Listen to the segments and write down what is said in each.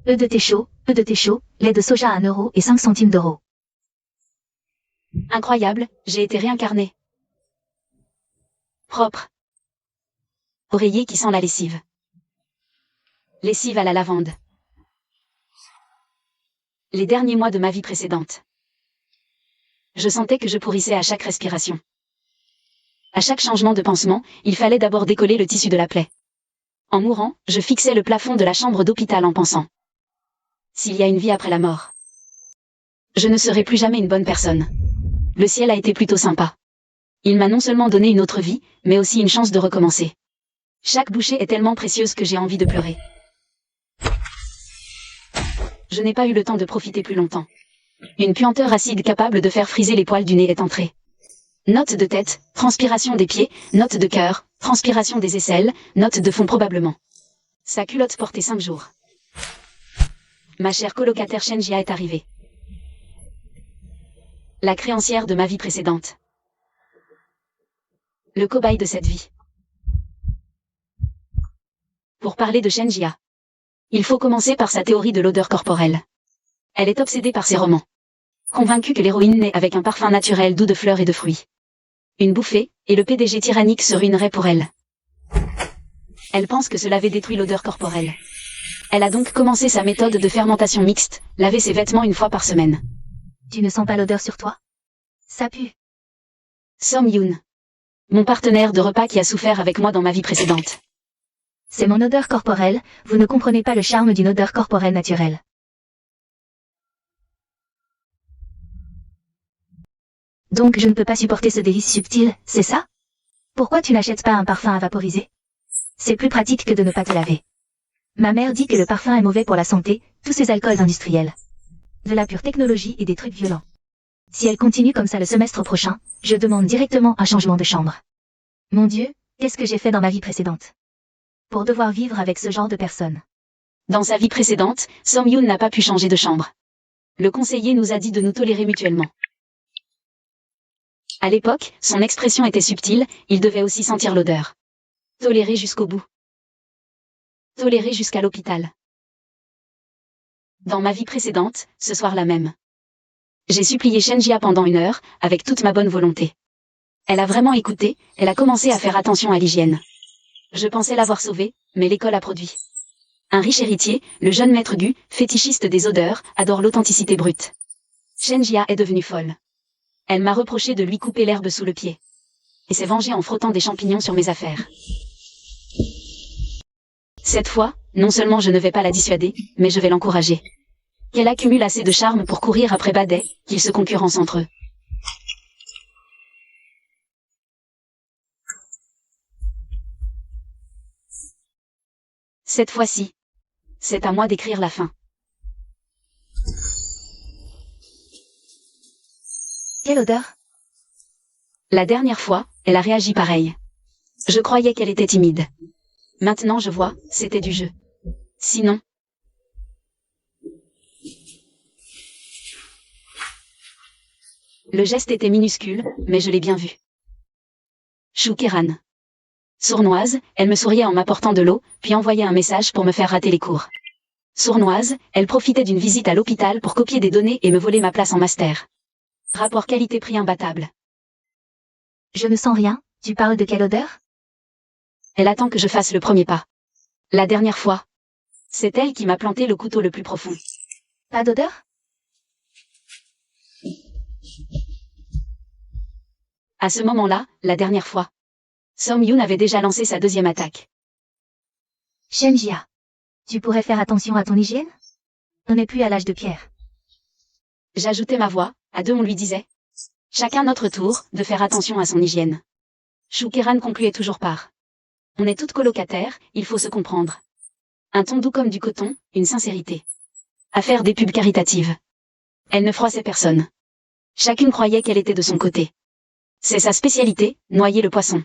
œufs de thé chaud, lait de soja à 1 euro et 5 centimes d'euros. Incroyable, j'ai été réincarné. Propre. Oreiller qui sent la lessive. Lessive à la lavande. Les derniers mois de ma vie précédente. Je sentais que je pourrissais à chaque respiration. À chaque changement de pansement, il fallait d'abord décoller le tissu de la plaie. En mourant, je fixais le plafond de la chambre d'hôpital en pensant. S'il y a une vie après la mort, je ne serai plus jamais une bonne personne. Le ciel a été plutôt sympa. Il m'a non seulement donné une autre vie, mais aussi une chance de recommencer. Chaque bouchée est tellement précieuse que j'ai envie de pleurer. Je n'ai pas eu le temps de profiter plus longtemps. Une puanteur acide capable de faire friser les poils du nez est entrée. Note de tête, transpiration des pieds, note de cœur, transpiration des aisselles, note de fond probablement. Sa culotte portée 5 jours. Ma chère colocataire Shenjia est arrivée. La créancière de ma vie précédente. Le cobaye de cette vie. Pour parler de Shenjia, il faut commencer par sa théorie de l'odeur corporelle. Elle est obsédée par ses romans. Convaincue que l'héroïne naît avec un parfum naturel doux de fleurs et de fruits. Une bouffée, et le PDG tyrannique se ruinerait pour elle. Elle pense que cela avait détruit l'odeur corporelle. Elle a donc commencé sa méthode de fermentation mixte, laver ses vêtements 1 fois par semaine. Tu ne sens pas l'odeur sur toi? Ça pue. Som Yoon. Mon partenaire de repas qui a souffert avec moi dans ma vie précédente. C'est mon odeur corporelle, vous ne comprenez pas le charme d'une odeur corporelle naturelle. Donc je ne peux pas supporter ce délice subtil, c'est ça? Pourquoi tu n'achètes pas un parfum à vaporiser? C'est plus pratique que de ne pas te laver. Ma mère dit que le parfum est mauvais pour la santé, tous ces alcools industriels. De la pure technologie et des trucs violents. Si elle continue comme ça le semestre prochain, je demande directement un changement de chambre. Mon Dieu, qu'est-ce que j'ai fait dans ma vie précédente? Pour devoir vivre avec ce genre de personnes. Dans sa vie précédente, Som Yoon n'a pas pu changer de chambre. Le conseiller nous a dit de nous tolérer mutuellement. À l'époque, son expression était subtile, il devait aussi sentir l'odeur. Tolérer jusqu'au bout. Tolérer jusqu'à l'hôpital. Dans ma vie précédente, ce soir-là même. J'ai supplié Shenjia pendant 1 heure, avec toute ma bonne volonté. Elle a vraiment écouté, elle a commencé à faire attention à l'hygiène. Je pensais l'avoir sauvée, mais l'école a produit. Un riche héritier, le jeune maître Gu, fétichiste des odeurs, adore l'authenticité brute. Shenjia est devenue folle. Elle m'a reproché de lui couper l'herbe sous le pied. Et s'est vengée en frottant des champignons sur mes affaires. Cette fois, non seulement je ne vais pas la dissuader, mais je vais l'encourager. Qu'elle accumule assez de charme pour courir après Badet, qu'ils se concurrencent entre eux. Cette fois-ci, c'est à moi d'écrire la fin. Quelle odeur? La dernière fois, elle a réagi pareil. Je croyais qu'elle était timide. Maintenant je vois, c'était du jeu. Sinon... Le geste était minuscule, mais je l'ai bien vu. Choukeran. Sournoise, elle me souriait en m'apportant de l'eau, puis envoyait un message pour me faire rater les cours. Sournoise, elle profitait d'une visite à l'hôpital pour copier des données et me voler ma place en master. Rapport qualité-prix imbattable. Je ne sens rien, tu parles de quelle odeur? Elle attend que je fasse le premier pas. La dernière fois, c'est elle qui m'a planté le couteau le plus profond. Pas d'odeur? À ce moment-là, la dernière fois, Som Yoon avait déjà lancé sa 2e attaque. Shenjia, tu pourrais faire attention à ton hygiène? On n'est plus à l'âge de pierre. J'ajoutais ma voix, à 2 on lui disait. Chacun notre tour, de faire attention à son hygiène. Choukeran concluait toujours par. On est toutes colocataires, il faut se comprendre. Un ton doux comme du coton, une sincérité. À faire des pubs caritatives. Elle ne froissait personne. Chacune croyait qu'elle était de son côté. C'est sa spécialité, noyer le poisson.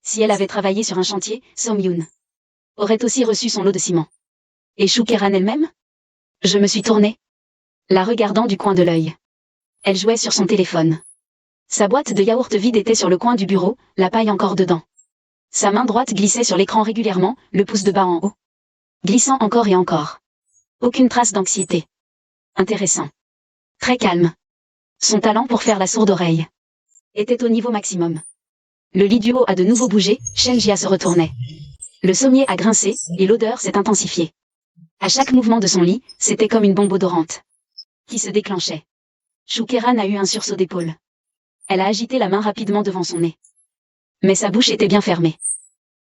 Si elle avait travaillé sur un chantier, Som Yoon aurait aussi reçu son lot de ciment. Et Choukeran elle-même? Je me suis tournée, la regardant du coin de l'œil. Elle jouait sur son téléphone. Sa boîte de yaourt vide était sur le coin du bureau, la paille encore dedans. Sa main droite glissait sur l'écran régulièrement, le pouce de bas en haut. Glissant encore et encore. Aucune trace d'anxiété. Intéressant. Très calme. Son talent pour faire la sourde oreille était au niveau maximum. Le lit du haut a de nouveau bougé, Shenjia se retournait. Le sommier a grincé, et l'odeur s'est intensifiée. À chaque mouvement de son lit, c'était comme une bombe odorante qui se déclenchait. Shukeran a eu un sursaut d'épaule. Elle a agité la main rapidement devant son nez. Mais sa bouche était bien fermée.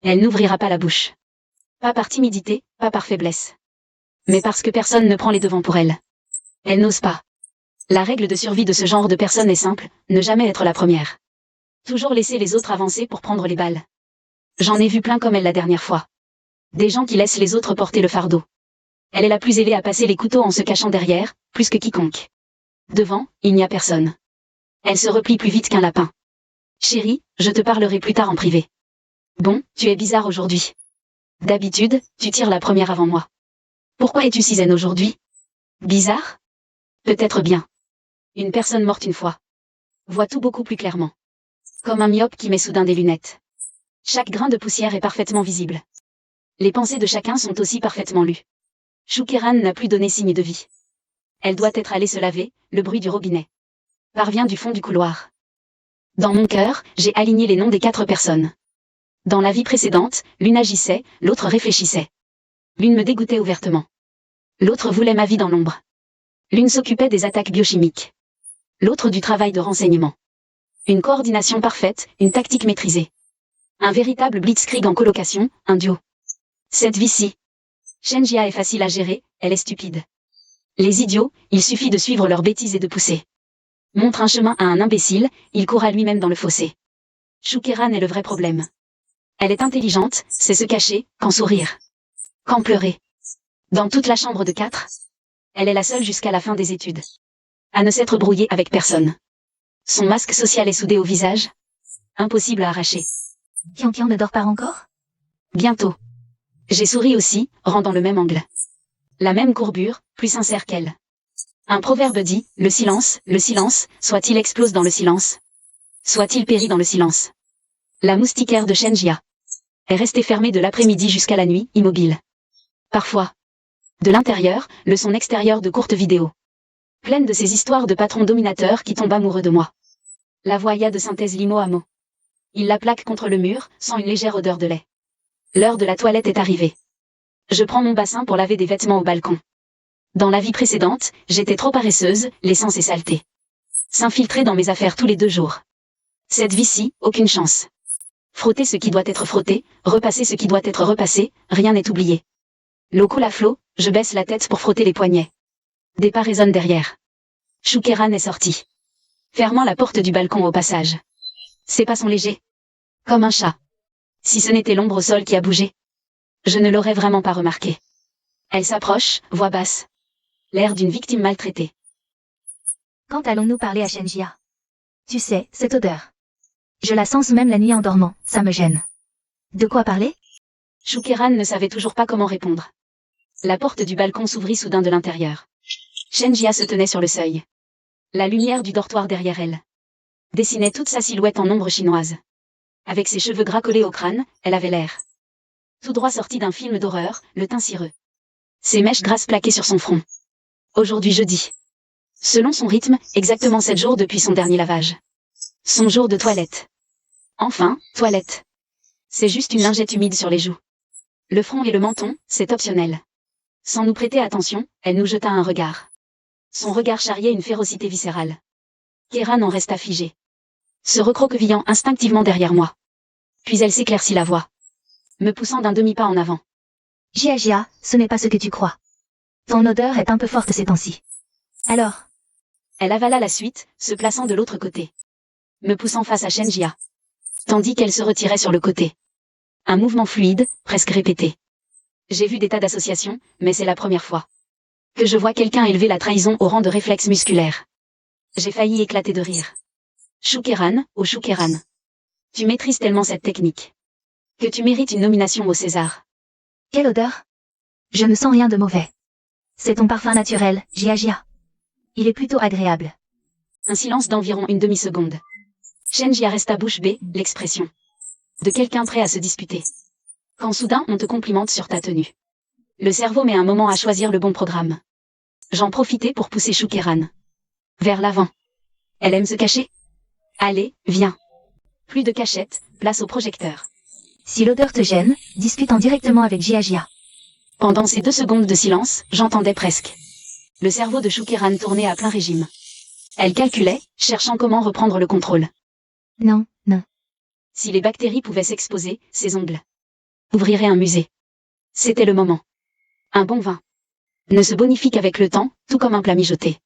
Elle n'ouvrira pas la bouche. Pas par timidité, pas par faiblesse. Mais parce que personne ne prend les devants pour elle. Elle n'ose pas. La règle de survie de ce genre de personne est simple, ne jamais être la première. Toujours laisser les autres avancer pour prendre les balles. J'en ai vu plein comme elle la dernière fois. Des gens qui laissent les autres porter le fardeau. Elle est la plus aisée à passer les couteaux en se cachant derrière, plus que quiconque. Devant, il n'y a personne. Elle se replie plus vite qu'un lapin. Chérie, je te parlerai plus tard en privé. Bon, tu es bizarre aujourd'hui. D'habitude, tu tires la première avant moi. Pourquoi es-tu si zen aujourd'hui? Bizarre? Peut-être bien. Une personne morte une fois voit tout beaucoup plus clairement. Comme un myope qui met soudain des lunettes. Chaque grain de poussière est parfaitement visible. Les pensées de chacun sont aussi parfaitement lues. Shukeran n'a plus donné signe de vie. Elle doit être allée se laver, le bruit du robinet parvient du fond du couloir. Dans mon cœur, j'ai aligné les noms des 4 personnes. Dans la vie précédente, l'une agissait, l'autre réfléchissait. L'une me dégoûtait ouvertement. L'autre voulait ma vie dans l'ombre. L'une s'occupait des attaques biochimiques. L'autre du travail de renseignement. Une coordination parfaite, une tactique maîtrisée. Un véritable blitzkrieg en colocation, un duo. Cette vie-ci. Shenjia est facile à gérer, elle est stupide. Les idiots, il suffit de suivre leurs bêtises et de pousser. Montre un chemin à un imbécile, il court à lui-même dans le fossé. Shukeran est le vrai problème. Elle est intelligente, sait se cacher, quand sourire. Quand pleurer. Dans toute la chambre de 4, elle est la seule jusqu'à la fin des études. À ne s'être brouillée avec personne. Son masque social est soudé au visage. Impossible à arracher. Kian ne dort pas encore? Bientôt. J'ai souri aussi, rendant le même angle. La même courbure, plus sincère qu'elle. Un proverbe dit, le silence, soit il explose dans le silence. Soit il périt dans le silence. La moustiquaire de Shenjia est restée fermée de l'après-midi jusqu'à la nuit, immobile. Parfois. De l'intérieur, le son extérieur de courtes vidéos. Pleine de ces histoires de patrons dominateurs qui tombent amoureux de moi. La voya de synthèse limo à mot. Il la plaque contre le mur, sans une légère odeur de lait. L'heure de la toilette est arrivée. Je prends mon bassin pour laver des vêtements au balcon. Dans la vie précédente, j'étais trop paresseuse, laissant ces saletés s'infiltrer dans mes affaires tous les 2 jours. Cette vie-ci, aucune chance. Frotter ce qui doit être frotté, repasser ce qui doit être repassé, rien n'est oublié. L'eau coule à flot, je baisse la tête pour frotter les poignets. Des pas résonnent derrière. Shukeran est sorti, fermant la porte du balcon au passage. Ses pas sont légers. Comme un chat. Si ce n'était l'ombre au sol qui a bougé, je ne l'aurais vraiment pas remarqué. Elle s'approche, voix basse. L'air d'une victime maltraitée. Quand allons-nous parler à Shenjia? Tu sais, cette odeur. Je la sens même la nuit en dormant, ça me gêne. De quoi parler? Shukeran ne savait toujours pas comment répondre. La porte du balcon s'ouvrit soudain de l'intérieur. Shenjia se tenait sur le seuil. La lumière du dortoir derrière elle dessinait toute sa silhouette en ombre chinoise. Avec ses cheveux gras collés au crâne, elle avait l'air tout droit sorti d'un film d'horreur, le teint cireux. Ses mèches grasses plaquées sur son front. Aujourd'hui jeudi. Selon son rythme, exactement 7 jours depuis son dernier lavage. Son jour de toilette. Enfin, toilette. C'est juste une lingette humide sur les joues. Le front et le menton, c'est optionnel. Sans nous prêter attention, elle nous jeta un regard. Son regard charriait une férocité viscérale. Kéran en resta figé, se recroquevillant instinctivement derrière moi. Puis elle s'éclaircit la voix, me poussant d'un demi-pas en avant. Jia, ce n'est pas ce que tu crois. Ton odeur est un peu forte ces temps-ci. Alors? Elle avala la suite, se plaçant de l'autre côté, me poussant face à Shenjia, tandis qu'elle se retirait sur le côté. Un mouvement fluide, presque répété. J'ai vu des tas d'associations, mais c'est la première fois que je vois quelqu'un élever la trahison au rang de réflexe musculaire. J'ai failli éclater de rire. Shukeran, oh Shukeran. Tu maîtrises tellement cette technique que tu mérites une nomination au César. Quelle odeur? Je ne sens rien de mauvais. C'est ton parfum naturel, Jia. Il est plutôt agréable. Un silence d'environ une demi-seconde. Shenjia resta bouche bée, l'expression de quelqu'un prêt à se disputer. Quand soudain on te complimente sur ta tenue. Le cerveau met un moment à choisir le bon programme. J'en profitais pour pousser Shoukeran vers l'avant. Elle aime se cacher. Allez, viens. Plus de cachette, place au projecteur. Si l'odeur te gêne, discute en directement avec Jia. Pendant ces 2 secondes de silence, j'entendais presque. Le cerveau de Shoukeran tournait à plein régime. Elle calculait, cherchant comment reprendre le contrôle. Non. Si les bactéries pouvaient s'exposer, ses ongles ouvriraient un musée. C'était le moment. Un bon vin ne se bonifie qu'avec le temps, tout comme un plat mijoté.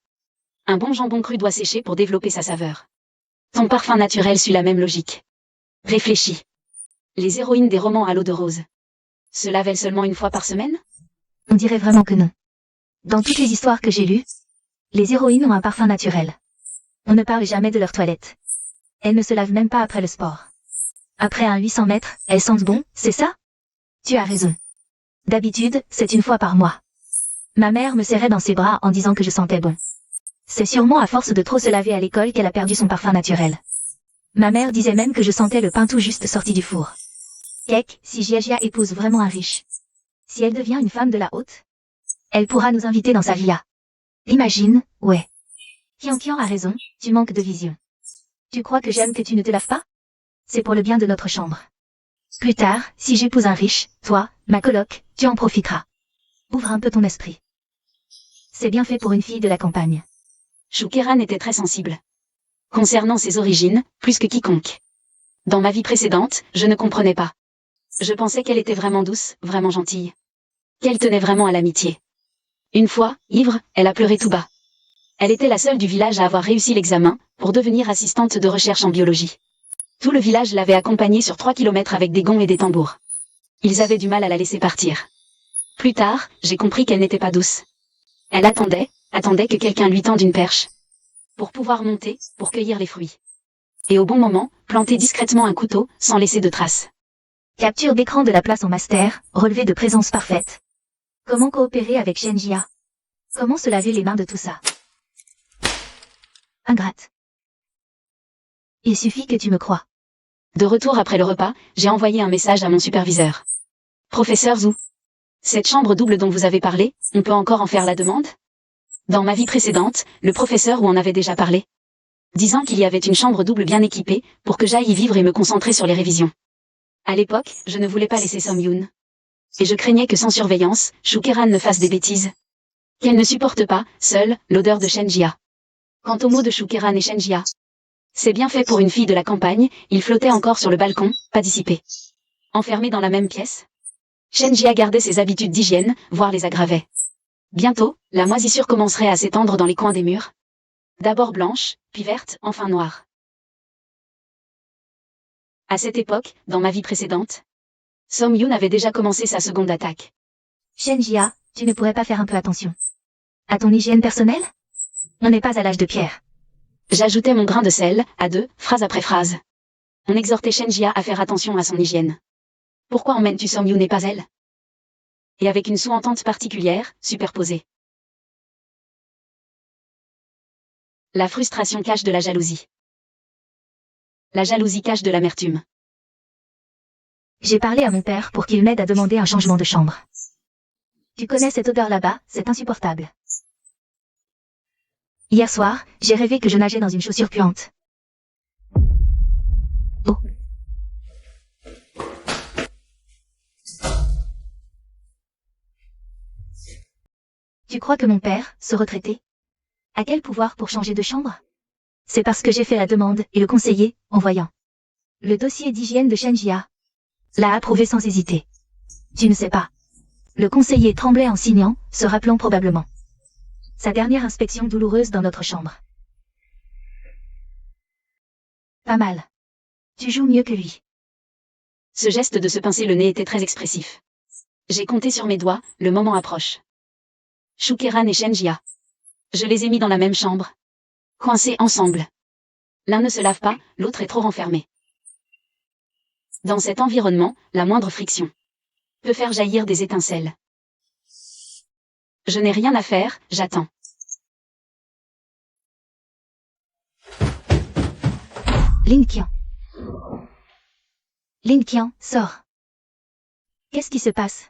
Un bon jambon cru doit sécher pour développer sa saveur. Ton parfum naturel suit la même logique. Réfléchis. Les héroïnes des romans à l'eau de rose se lavent-elles seulement une fois par semaine? On dirait vraiment que non. Dans toutes les histoires que j'ai lues, les héroïnes ont un parfum naturel. On ne parle jamais de leur toilette. Elles ne se lavent même pas après le sport. Après un 800 mètres, elles sentent bon, c'est ça? Tu as raison. D'habitude, c'est une fois par mois. Ma mère me serrait dans ses bras en disant que je sentais bon. C'est sûrement à force de trop se laver à l'école qu'elle a perdu son parfum naturel. Ma mère disait même que je sentais le pain tout juste sorti du four. Kek, si Jia épouse vraiment un riche. Si elle devient une femme de la haute, elle pourra nous inviter dans sa villa. Imagine, ouais. Kian a raison, tu manques de vision. Tu crois que j'aime que tu ne te laves pas? C'est pour le bien de notre chambre. Plus tard, si j'épouse un riche, toi, ma coloc, tu en profiteras. Ouvre un peu ton esprit. C'est bien fait pour une fille de la campagne. Shoukeran était très sensible. Concernant ses origines, plus que quiconque. Dans ma vie précédente, je ne comprenais pas. Je pensais qu'elle était vraiment douce, vraiment gentille. Qu'elle tenait vraiment à l'amitié. Une fois, ivre, elle a pleuré tout bas. Elle était la seule du village à avoir réussi l'examen, pour devenir assistante de recherche en biologie. Tout le village l'avait accompagnée sur 3 kilomètres avec des gonds et des tambours. Ils avaient du mal à la laisser partir. Plus tard, j'ai compris qu'elle n'était pas douce. Elle attendait que quelqu'un lui tende une perche. Pour pouvoir monter, pour cueillir les fruits. Et au bon moment, planter discrètement un couteau, sans laisser de traces. Capture d'écran de la place en master, relevé de présence parfaite. Comment coopérer avec Jia? Comment se laver les mains de tout ça? Ingrate. Il suffit que tu me crois. De retour après le repas, j'ai envoyé un message à mon superviseur. Professeur Zhu. Cette chambre double dont vous avez parlé, on peut encore en faire la demande? Dans ma vie précédente, le professeur en avait déjà parlé. Disant qu'il y avait une chambre double bien équipée, pour que j'aille y vivre et me concentrer sur les révisions. À l'époque, je ne voulais pas laisser Som-yoon. Et je craignais que sans surveillance, Shoukeran ne fasse des bêtises. Qu'elle ne supporte pas, seule, l'odeur de Jia. Quant aux mots de Shoukeran et Jia, c'est bien fait pour une fille de la campagne, il flottait encore sur le balcon, pas dissipé. Enfermé dans la même pièce, Jia gardait ses habitudes d'hygiène, voire les aggravait. Bientôt, la moisissure commencerait à s'étendre dans les coins des murs. D'abord blanche, puis verte, enfin noire. À cette époque, dans ma vie précédente, Som-yoon avait déjà commencé sa seconde attaque. Jia, tu ne pourrais pas faire un peu attention à ton hygiène personnelle? On n'est pas à l'âge de pierre. J'ajoutais mon grain de sel, à 2, phrase après phrase. On exhortait Jia à faire attention à son hygiène. Pourquoi emmènes-tu Som-yoon et pas elle? Et avec une sous-entente particulière, superposée. La frustration cache de la jalousie. La jalousie cache de l'amertume. J'ai parlé à mon père pour qu'il m'aide à demander un changement de chambre. Tu connais cette odeur là-bas, c'est insupportable. Hier soir, j'ai rêvé que je nageais dans une chaussure puante. Oh. Tu crois que mon père, ce retraité, a quel pouvoir pour changer de chambre? C'est parce que j'ai fait la demande et le conseiller, en voyant le dossier d'hygiène de Jia, l'a approuvé sans hésiter. Tu ne sais pas. Le conseiller tremblait en signant, se rappelant probablement sa dernière inspection douloureuse dans notre chambre. Pas mal. Tu joues mieux que lui. Ce geste de se pincer le nez était très expressif. J'ai compté sur mes doigts, le moment approche. Shoukeran et Jia. Je les ai mis dans la même chambre. Coincés ensemble. L'un ne se lave pas, l'autre est trop renfermé. Dans cet environnement, la moindre friction peut faire jaillir des étincelles. Je n'ai rien à faire, j'attends. Lin Qian, sors. Qu'est-ce qui se passe?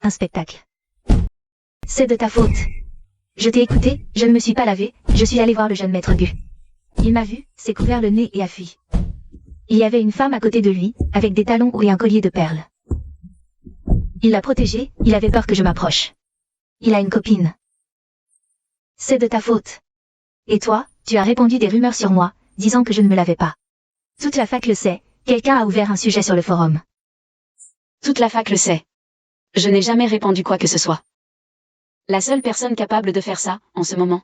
Un spectacle. C'est de ta faute. Je t'ai écouté, je ne me suis pas lavé, je suis allé voir le jeune maître Gu. Il m'a vu, s'est couvert le nez et a fui. Il y avait une femme à côté de lui, avec des talons hauts et un collier de perles. Il l'a protégée, il avait peur que je m'approche. Il a une copine. C'est de ta faute. Et toi, tu as répandu des rumeurs sur moi, disant que je ne me lavais pas. Toute la fac le sait, quelqu'un a ouvert un sujet sur le forum. Toute la fac le sait. Je n'ai jamais répandu quoi que ce soit. La seule personne capable de faire ça, en ce moment,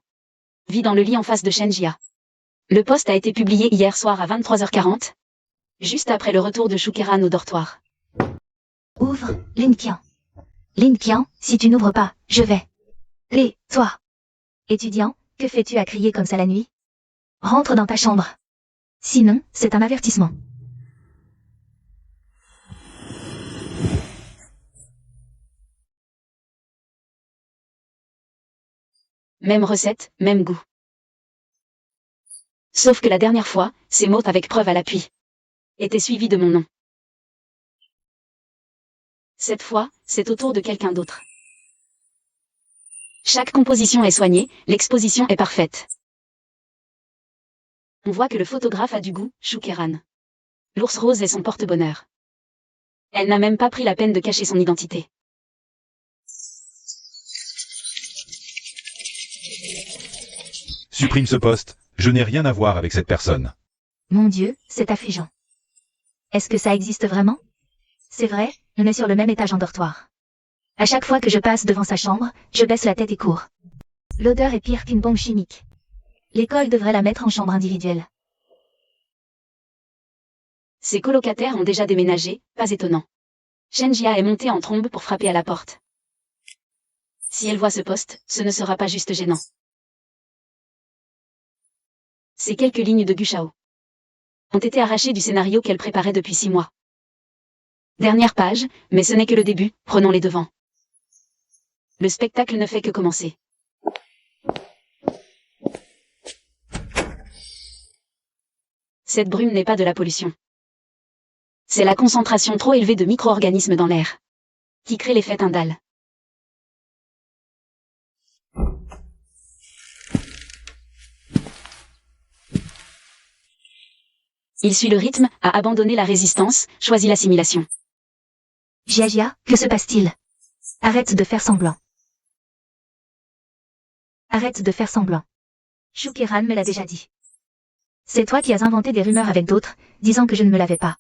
vit dans le lit en face de Shenjia. Le post a été publié hier soir à 23h40, juste après le retour de Shukeran au dortoir. Ouvre, Lin Qian. Lin Qian, si tu n'ouvres pas, je vais. Toi. Étudiant, que fais-tu à crier comme ça la nuit? Rentre dans ta chambre. Sinon, c'est un avertissement. Même recette, même goût. Sauf que la dernière fois, ces mots avec preuve à l'appui étaient suivis de mon nom. Cette fois, c'est au tour de quelqu'un d'autre. Chaque composition est soignée, l'exposition est parfaite. On voit que le photographe a du goût, Shukeran. L'ours rose est son porte-bonheur. Elle n'a même pas pris la peine de cacher son identité. Supprime ce poste, je n'ai rien à voir avec cette personne. Mon Dieu, c'est affligeant. Est-ce que ça existe vraiment? C'est vrai, on est sur le même étage en dortoir. À chaque fois que je passe devant sa chambre, je baisse la tête et cours. L'odeur est pire qu'une bombe chimique. L'école devrait la mettre en chambre individuelle. Ses colocataires ont déjà déménagé, pas étonnant. Shenjia est montée en trombe pour frapper à la porte. Si elle voit ce poste, ce ne sera pas juste gênant. Ces quelques lignes de Gushao ont été arrachées du scénario qu'elle préparait depuis 6 mois. Dernière page, mais ce n'est que le début, prenons les devants. Le spectacle ne fait que commencer. Cette brume n'est pas de la pollution. C'est la concentration trop élevée de micro-organismes dans l'air qui crée l'effet Tyndall. Il suit le rythme, a abandonné la résistance, choisit l'assimilation. Jia, que se passe-t-il? Arrête de faire semblant. Arrête de faire semblant. Shukeran me l'a déjà dit. C'est toi qui as inventé des rumeurs avec d'autres, disant que je ne me lavais pas.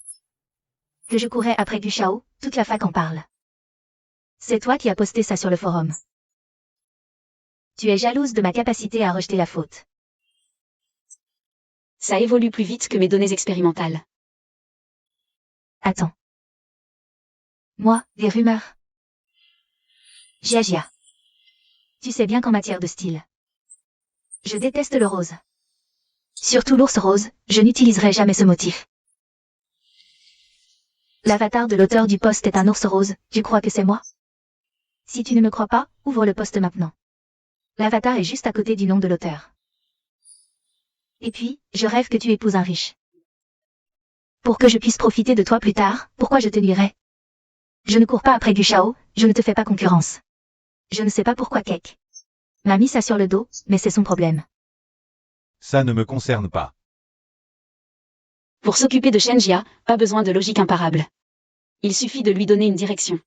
Que je courais après Gushao, toute la fac en parle. C'est toi qui as posté ça sur le forum. Tu es jalouse de ma capacité à rejeter la faute. Ça évolue plus vite que mes données expérimentales. Attends. Moi, des rumeurs. Jia. Tu sais bien qu'en matière de style, je déteste le rose. Surtout l'ours rose, je n'utiliserai jamais ce motif. L'avatar de l'auteur du post est un ours rose, tu crois que c'est moi? Si tu ne me crois pas, ouvre le post maintenant. L'avatar est juste à côté du nom de l'auteur. Et puis, je rêve que tu épouses un riche. Pour que je puisse profiter de toi plus tard, pourquoi je te nuirais? Je ne cours pas après Gushao, je ne te fais pas concurrence. Je ne sais pas pourquoi Keck m'a mis ça sur le dos, mais c'est son problème. Ça ne me concerne pas. Pour s'occuper de Shenjia, pas besoin de logique imparable. Il suffit de lui donner une direction.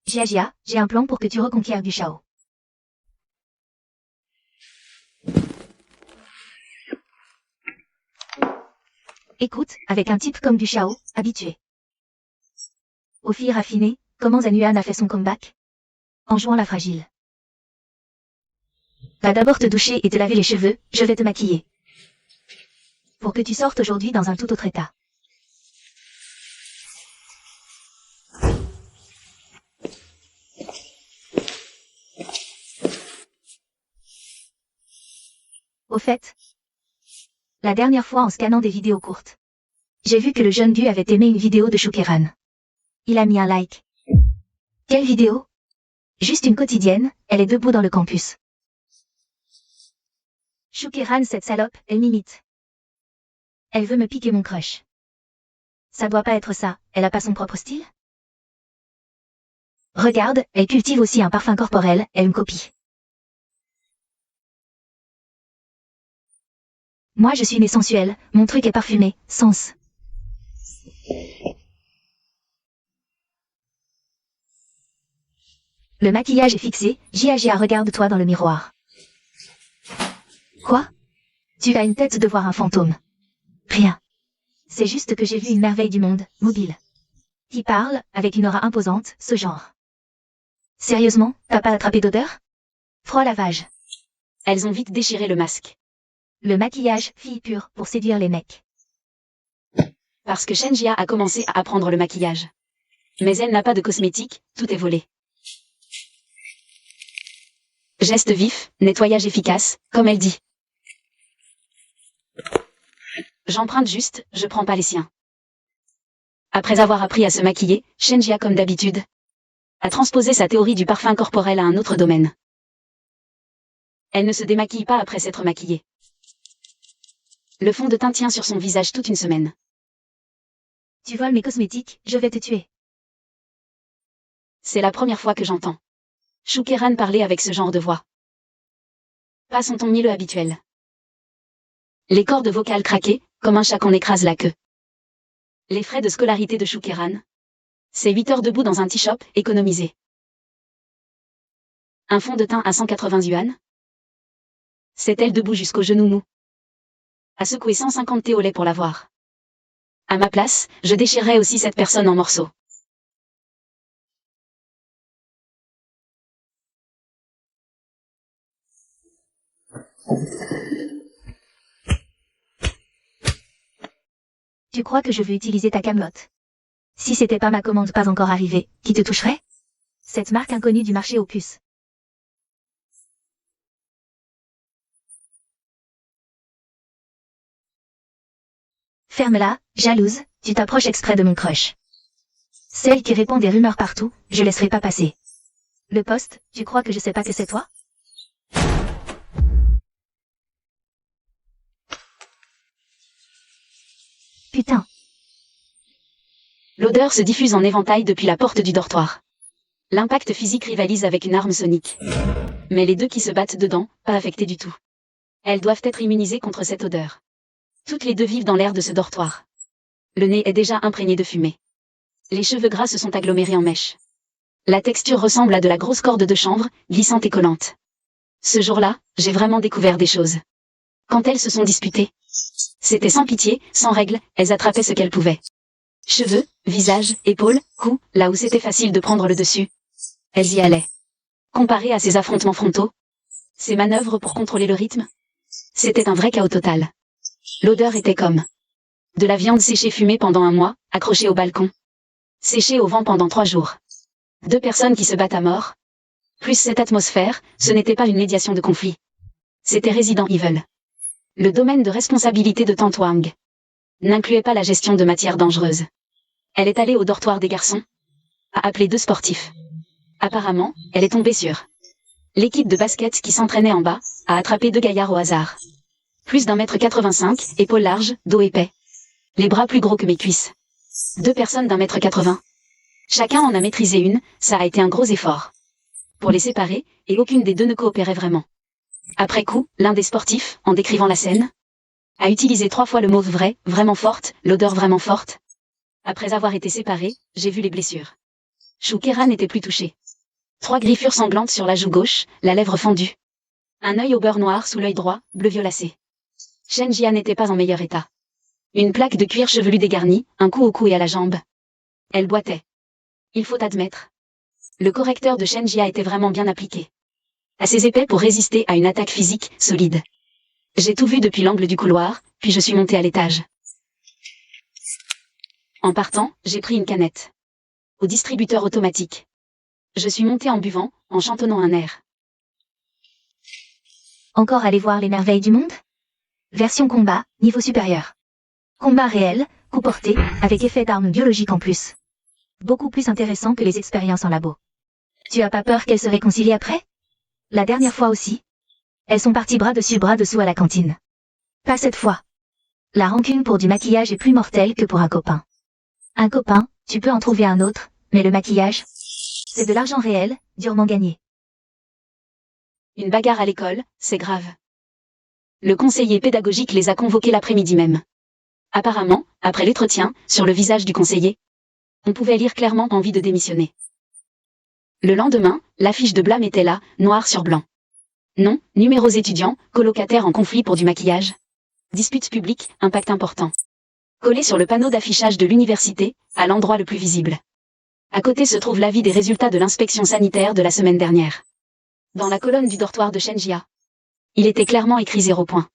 Jia, j'ai un plan pour que tu reconquières Gushao. Écoute, avec un type comme Gushao, habitué aux filles raffinées, comment Zanuan a fait son comeback? En jouant la fragile. Va d'abord te doucher et te laver les cheveux, je vais te maquiller. Pour que tu sortes aujourd'hui dans un tout autre état. Au fait, la dernière fois en scannant des vidéos courtes, j'ai vu que le jeune Gu avait aimé une vidéo de Shukeran. Il a mis un like. Quelle vidéo? Juste une quotidienne, elle est debout dans le campus. Shukeran, cette salope, elle m'imite. Elle veut me piquer mon crush. Ça doit pas être ça, elle a pas son propre style? Regarde, elle cultive aussi un parfum corporel, elle me copie. Moi je suis née sensuelle, mon truc est parfumé, sens. Le maquillage est fixé, Gia regarde-toi dans le miroir. Quoi? Tu as une tête de voir un fantôme. Rien. C'est juste que j'ai vu une merveille du monde, mobile. Qui parle, avec une aura imposante, ce genre. Sérieusement, t'as pas attrapé d'odeur? Froid lavage. Elles ont vite déchiré le masque. Le maquillage, fille pure, pour séduire les mecs. Parce que Shenjia a commencé à apprendre le maquillage. Mais elle n'a pas de cosmétique, tout est volé. Geste vif, nettoyage efficace, comme elle dit. J'emprunte juste, je prends pas les siens. Après avoir appris à se maquiller, Shenjia comme d'habitude a transposé sa théorie du parfum corporel à un autre domaine. Elle ne se démaquille pas après s'être maquillée. Le fond de teint tient sur son visage toute une semaine. Tu voles mes cosmétiques, je vais te tuer. C'est la première fois que j'entends Shukeran parler avec ce genre de voix. Pas son ton mielleux habituel. Les cordes vocales craquaient, comme un chat qu'on écrase la queue. Les frais de scolarité de Shukeran. C'est 8 heures debout dans un tea shop, économisé. Un fond de teint à 180 yuan. C'est elle debout jusqu'aux genoux mous. À secouer 150 thé au lait pour l'avoir. À ma place, je déchirerais aussi cette personne en morceaux. Tu crois que je veux utiliser ta camelote? Si c'était pas ma commande pas encore arrivée, qui te toucherait? Cette marque inconnue du marché aux puces. Ferme-la, jalouse, tu t'approches exprès de mon crush. Celle qui répand des rumeurs partout, je laisserai pas passer. Le poste, tu crois que je sais pas que c'est toi? Putain. L'odeur se diffuse en éventail depuis la porte du dortoir. L'impact physique rivalise avec une arme sonique. Mais les deux qui se battent dedans, pas affectés du tout. Elles doivent être immunisées contre cette odeur. Toutes les deux vivent dans l'air de ce dortoir. Le nez est déjà imprégné de fumée. Les cheveux gras se sont agglomérés en mèches. La texture ressemble à de la grosse corde de chanvre, glissante et collante. Ce jour-là, j'ai vraiment découvert des choses. Quand elles se sont disputées, c'était sans pitié, sans règle, elles attrapaient ce qu'elles pouvaient. Cheveux, visage, épaules, cou, là où c'était facile de prendre le dessus. Elles y allaient. Comparé à ces affrontements frontaux, ces manœuvres pour contrôler le rythme, c'était un vrai chaos total. L'odeur était comme de la viande séchée fumée pendant un mois, accrochée au balcon. Séchée au vent pendant 3 jours. 2 personnes qui se battent à mort. Plus cette atmosphère, ce n'était pas une médiation de conflit. C'était Resident Evil. Le domaine de responsabilité de Tante Wang n'incluait pas la gestion de matières dangereuses. Elle est allée au dortoir des garçons, a appelé 2 sportifs. Apparemment, elle est tombée sur l'équipe de basket qui s'entraînait en bas, a attrapé 2 gaillards au hasard. Plus d'1m85, épaules larges, dos épais. Les bras plus gros que mes cuisses. 2 personnes d'1m80. Chacun en a maîtrisé une, ça a été un gros effort. Pour les séparer, et aucune des deux ne coopérait vraiment. Après coup, l'un des sportifs, en décrivant la scène, a utilisé 3 fois le mot vrai, vraiment forte, l'odeur vraiment forte. Après avoir été séparés, j'ai vu les blessures. Shukeran n'était plus touché. 3 griffures sanglantes sur la joue gauche, la lèvre fendue. Un œil au beurre noir sous l'œil droit, bleu violacé. Shenjia n'était pas en meilleur état. Une plaque de cuir chevelu dégarnie, un coup au cou et à la jambe. Elle boitait. Il faut admettre. Le correcteur de Shenjia était vraiment bien appliqué. Assez épais pour résister à une attaque physique, solide. J'ai tout vu depuis l'angle du couloir, puis je suis montée à l'étage. En partant, j'ai pris une canette. Au distributeur automatique. Je suis montée en buvant, en chantonnant un air. Encore aller voir les merveilles du monde? Version combat, niveau supérieur. Combat réel, coup porté, avec effet d'armes biologiques en plus. Beaucoup plus intéressant que les expériences en labo. Tu as pas peur qu'elles se réconcilient après? La dernière fois aussi. Elles sont parties bras dessus bras dessous à la cantine. Pas cette fois. La rancune pour du maquillage est plus mortelle que pour un copain. Un copain, tu peux en trouver un autre, mais le maquillage, C'est de l'argent réel, durement gagné. Une bagarre à l'école, c'est grave. Le conseiller pédagogique les a convoqués l'après-midi même. Apparemment, après l'entretien, sur le visage du conseiller, on pouvait lire clairement envie de démissionner. Le lendemain, l'affiche de blâme était là, noir sur blanc. Nom, numéros étudiants, colocataires en conflit pour du maquillage. Dispute publique, impact important. Collé sur le panneau d'affichage de l'université, à l'endroit le plus visible. À côté se trouve l'avis des résultats de l'inspection sanitaire de la semaine dernière. Dans la colonne du dortoir de Shenjia, il était clairement écrit 0 point.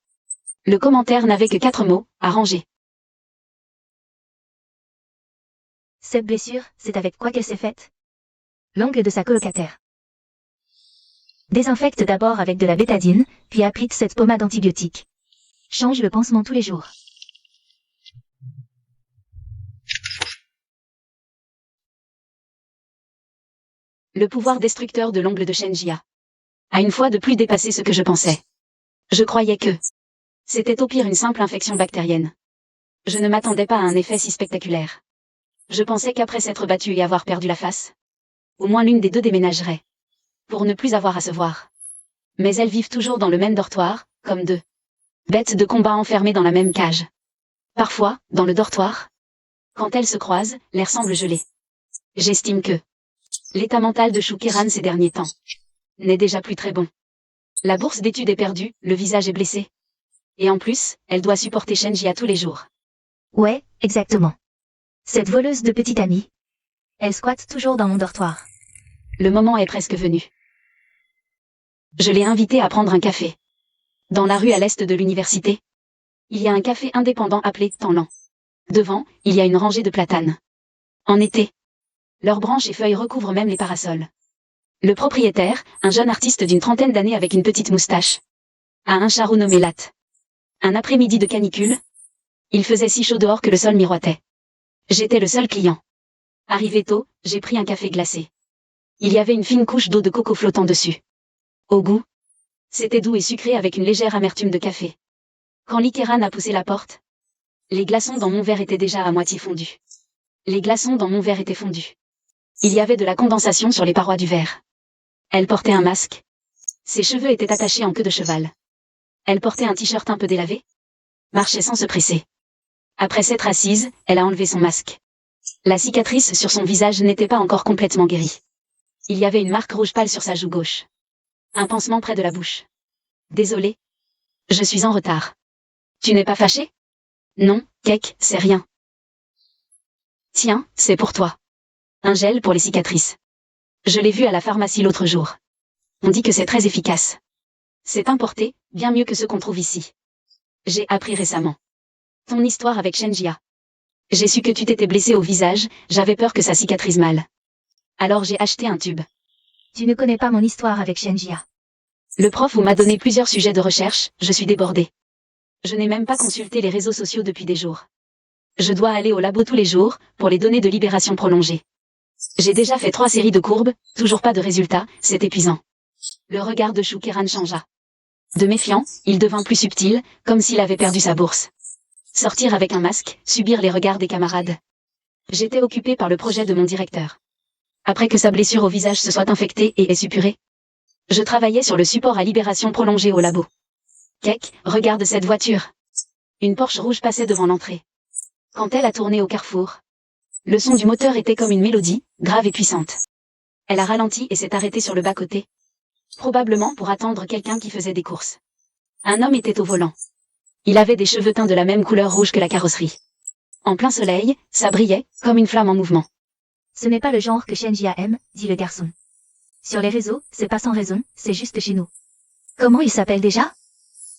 Le commentaire n'avait que 4 mots, à ranger. Cette blessure, c'est avec quoi qu'elle s'est faite? L'ongle de sa colocataire. Désinfecte d'abord avec de la bétadine, puis applique cette pommade antibiotique. Change le pansement tous les jours. Le pouvoir destructeur de l'ongle de Shenjia a une fois de plus dépassé ce que je pensais. Je croyais que c'était au pire une simple infection bactérienne. Je ne m'attendais pas à un effet si spectaculaire. Je pensais qu'après s'être battu et avoir perdu la face, au moins l'une des deux déménagerait, pour ne plus avoir à se voir. Mais elles vivent toujours dans le même dortoir, comme deux bêtes de combat enfermées dans la même cage. Parfois, dans le dortoir, quand elles se croisent, l'air semble gelé. J'estime que l'état mental de Shukiran ces derniers temps n'est déjà plus très bon. La bourse d'études est perdue, le visage est blessé. Et en plus, elle doit supporter Shenjia tous les jours. Ouais, exactement. Cette voleuse de petite amie. Elle squatte toujours dans mon dortoir. Le moment est presque venu. Je l'ai invitée à prendre un café. Dans la rue à l'est de l'université, il y a un café indépendant appelé Tanlan. Devant, il y a une rangée de platanes. En été, leurs branches et feuilles recouvrent même les parasols. Le propriétaire, un jeune artiste d'une trentaine d'années avec une petite moustache, a un charou nommé Latte. Un après-midi de canicule, il faisait si chaud dehors que le sol miroitait. J'étais le seul client. Arrivé tôt, j'ai pris un café glacé. Il y avait une fine couche d'eau de coco flottant dessus. Au goût, c'était doux et sucré avec une légère amertume de café. Quand Likeran a poussé la porte, les glaçons dans mon verre étaient déjà à moitié fondus. Les glaçons dans mon verre étaient fondus. Il y avait de la condensation sur les parois du verre. Elle portait un masque. Ses cheveux étaient attachés en queue de cheval. Elle portait un t-shirt un peu délavé. Marchait sans se presser. Après s'être assise, elle a enlevé son masque. La cicatrice sur son visage n'était pas encore complètement guérie. Il y avait une marque rouge pâle sur sa joue gauche. Un pansement près de la bouche. Désolée. Je suis en retard. Tu n'es pas fâché? Non, Kek, c'est rien. Tiens, c'est pour toi. Un gel pour les cicatrices. Je l'ai vu à la pharmacie l'autre jour. On dit que c'est très efficace. C'est importé, bien mieux que ce qu'on trouve ici. J'ai appris récemment ton histoire avec Shenjia. J'ai su que tu t'étais blessé au visage, j'avais peur que ça cicatrise mal. Alors j'ai acheté un tube. Tu ne connais pas mon histoire avec Shenjia. Le prof m'a donné plusieurs sujets de recherche, je suis débordée. Je n'ai même pas consulté les réseaux sociaux depuis des jours. Je dois aller au labo tous les jours, pour les données de libération prolongée. J'ai déjà fait 3 séries de courbes, toujours pas de résultats, c'est épuisant. Le regard de Shukiran changea. De méfiant, il devint plus subtil, comme s'il avait perdu sa bourse. Sortir avec un masque, subir les regards des camarades. J'étais occupée par le projet de mon directeur. Après que sa blessure au visage se soit infectée et ait suppuré, je travaillais sur le support à libération prolongée au labo. Kek, regarde cette voiture. Une Porsche rouge passait devant l'entrée. Quand elle a tourné au carrefour, le son du moteur était comme une mélodie, grave et puissante. Elle a ralenti et s'est arrêtée sur le bas-côté. Probablement pour attendre quelqu'un qui faisait des courses. Un homme était au volant. Il avait des cheveux teints de la même couleur rouge que la carrosserie. En plein soleil, ça brillait, comme une flamme en mouvement. Ce n'est pas le genre que Shenjia aime, dit le garçon. Sur les réseaux, c'est pas sans raison, c'est juste chez nous. Comment il s'appelle déjà?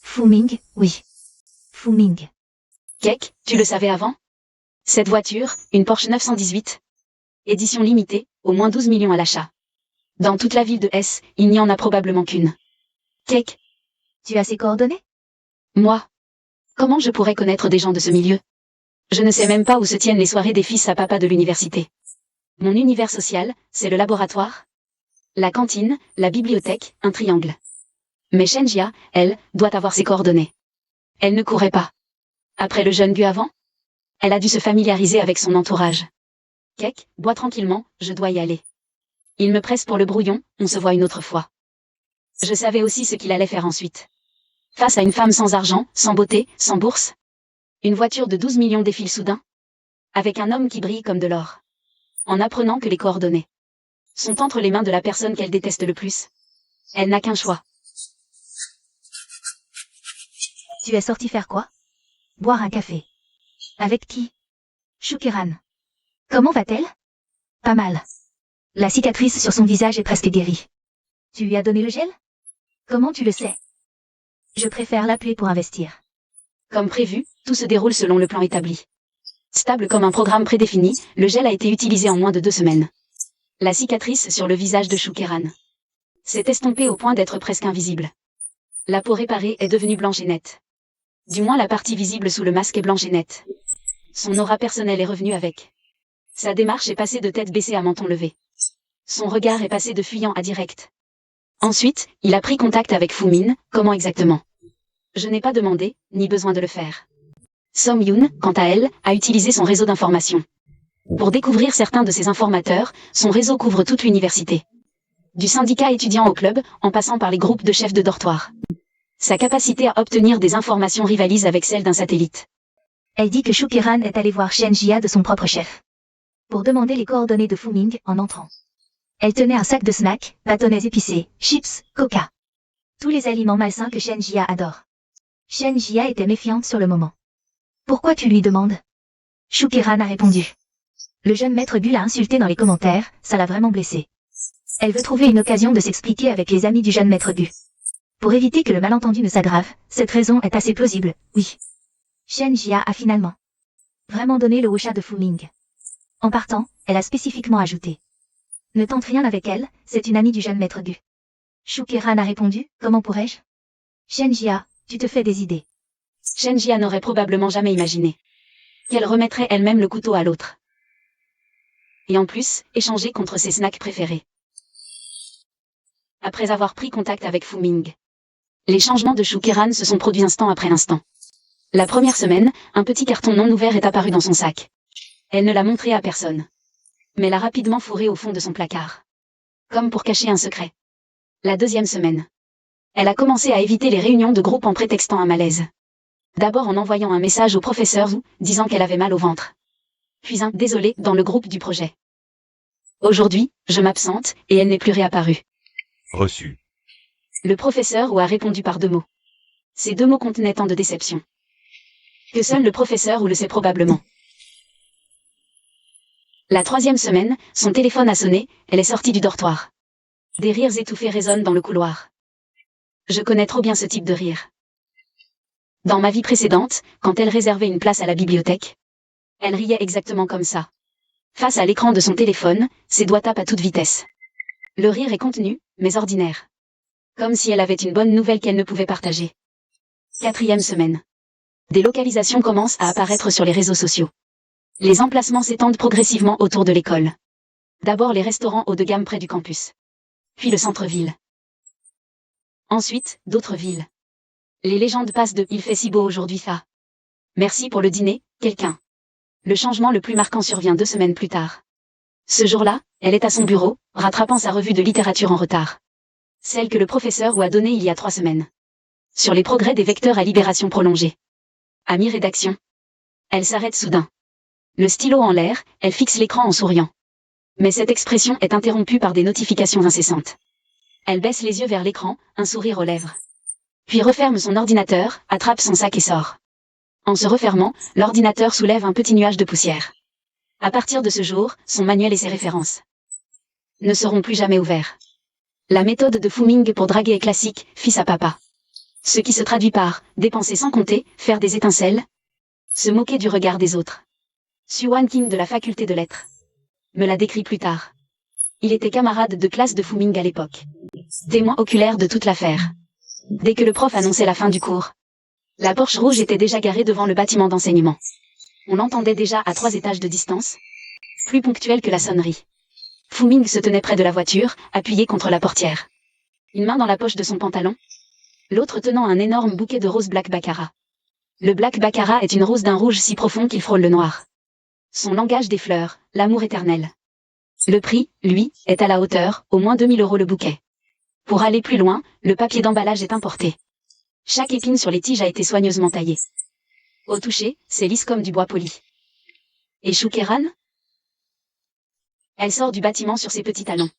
Fuming, oui. Fuming. Kek, tu le savais avant? Cette voiture, une Porsche 918. Édition limitée, au moins 12 millions à l'achat. Dans toute la ville de S, il n'y en a probablement qu'une. Kek. Tu as ses coordonnées? Moi. Comment je pourrais connaître des gens de ce milieu? Je ne sais même pas où se tiennent les soirées des fils à papa de l'université. Mon univers social, c'est le laboratoire, la cantine, la bibliothèque, un triangle. Mais Shenjia, elle, doit avoir ses coordonnées. Elle ne courait pas. Après le jeune gu avant, elle a dû se familiariser avec son entourage. Kek, bois tranquillement, je dois y aller. Il me presse pour le brouillon, on se voit une autre fois. Je savais aussi ce qu'il allait faire ensuite. Face à une femme sans argent, sans beauté, sans bourse. Une voiture de 12 millions défile soudain. Avec un homme qui brille comme de l'or. En apprenant que les coordonnées sont entre les mains de la personne qu'elle déteste le plus. Elle n'a qu'un choix. Tu es sorti faire quoi? Boire un café. Avec qui? Shoukeran. Comment va-t-elle? Pas mal. La cicatrice sur son visage est presque guérie. Tu lui as donné le gel? Comment tu le sais? Je préfère l'appeler pour investir. Comme prévu, tout se déroule selon le plan établi. Stable comme un programme prédéfini, le gel a été utilisé en moins de 2 semaines. La cicatrice sur le visage de Shoukeran s'est estompée au point d'être presque invisible. La peau réparée est devenue blanche et nette. Du moins la partie visible sous le masque est blanche et nette. Son aura personnelle est revenue avec. Sa démarche est passée de tête baissée à menton levé. Son regard est passé de fuyant à direct. Ensuite, il a pris contact avec Fu Min. Comment exactement? Je n'ai pas demandé, ni besoin de le faire. Som Yoon, quant à elle, a utilisé son réseau d'information. Pour découvrir certains de ses informateurs, son réseau couvre toute l'université. Du syndicat étudiant au club, en passant par les groupes de chefs de dortoir. Sa capacité à obtenir des informations rivalise avec celle d'un satellite. Elle dit que Shoukeran est allé voir Shen Jia de son propre chef. Pour demander les coordonnées de Fu Ming en entrant. Elle tenait un sac de snacks, bâtonnets épicés, chips, coca. Tous les aliments malsains que Shen Jia adore. Shen Jia était méfiante sur le moment. Pourquoi tu lui demandes? Shoukeran a répondu. Le jeune maître Gu l'a insulté dans les commentaires, ça l'a vraiment blessé. Elle veut trouver une occasion de s'expliquer avec les amis du jeune maître Gu. Pour éviter que le malentendu ne s'aggrave, cette raison est assez plausible, oui. Shen Jia a finalement vraiment donné le wuxia de Fu Ming. En partant, elle a spécifiquement ajouté. Ne tente rien avec elle, c'est une amie du jeune maître Gu. Shoukeran a répondu, comment pourrais-je? Shen Jia, tu te fais des idées. Shen Jia n'aurait probablement jamais imaginé qu'elle remettrait elle-même le couteau à l'autre. Et en plus, échanger contre ses snacks préférés. Après avoir pris contact avec Fu Ming. Les changements de Shoukeran se sont produits instant après instant. La première semaine, un petit carton non ouvert est apparu dans son sac. Elle ne l'a montré à personne. Mais l'a rapidement fourré au fond de son placard. Comme pour cacher un secret. La deuxième semaine. Elle a commencé à éviter les réunions de groupe en prétextant un malaise. D'abord en envoyant un message au professeur Zhu, disant qu'elle avait mal au ventre. Puis un « désolé » dans le groupe du projet. Aujourd'hui, je m'absente, et elle n'est plus réapparue. Reçu. Le professeur Wu a répondu par 2 mots. Ces 2 mots contenaient tant de déception. Que seul le professeur Wu le sait probablement. La 3e semaine, son téléphone a sonné, elle est sortie du dortoir. Des rires étouffés résonnent dans le couloir. Je connais trop bien ce type de rire. Dans ma vie précédente, quand elle réservait une place à la bibliothèque, elle riait exactement comme ça. Face à l'écran de son téléphone, ses doigts tapent à toute vitesse. Le rire est contenu, mais ordinaire. Comme si elle avait une bonne nouvelle qu'elle ne pouvait partager. 4e semaine. Des localisations commencent à apparaître sur les réseaux sociaux. Les emplacements s'étendent progressivement autour de l'école. D'abord les restaurants haut de gamme près du campus. Puis le centre-ville. Ensuite, d'autres villes. Les légendes passent de « il fait si beau aujourd'hui » à « merci pour le dîner, quelqu'un ». Le changement le plus marquant survient 2 semaines plus tard. Ce jour-là, elle est à son bureau, rattrapant sa revue de littérature en retard. Celle que le professeur Wu a donnée il y a 3 semaines. Sur les progrès des vecteurs à libération prolongée. À mi-rédaction. Elle s'arrête soudain. Le stylo en l'air, elle fixe l'écran en souriant. Mais cette expression est interrompue par des notifications incessantes. Elle baisse les yeux vers l'écran, un sourire aux lèvres. Puis referme son ordinateur, attrape son sac et sort. En se refermant, l'ordinateur soulève un petit nuage de poussière. À partir de ce jour, son manuel et ses références ne seront plus jamais ouverts. La méthode de Fu Ming pour draguer est classique, fils à papa. Ce qui se traduit par dépenser sans compter, faire des étincelles, se moquer du regard des autres. Suan King de la faculté de lettres me l'a décrit plus tard. Il était camarade de classe de Fu Ming à l'époque. Témoin oculaire de toute l'affaire. Dès que le prof annonçait la fin du cours, la Porsche rouge était déjà garée devant le bâtiment d'enseignement. On l'entendait déjà à 3 étages de distance, plus ponctuel que la sonnerie. Fu Ming se tenait près de la voiture, appuyé contre la portière. Une main dans la poche de son pantalon, l'autre tenant un énorme bouquet de roses Black Baccarat. Le Black Baccarat est une rose d'un rouge si profond qu'il frôle le noir. Son langage des fleurs, l'amour éternel. Le prix, lui, est à la hauteur, au moins 2000 € le bouquet. Pour aller plus loin, le papier d'emballage est importé. Chaque épine sur les tiges a été soigneusement taillée. Au toucher, c'est lisse comme du bois poli. Et Shoukeran? Elle sort du bâtiment sur ses petits talons.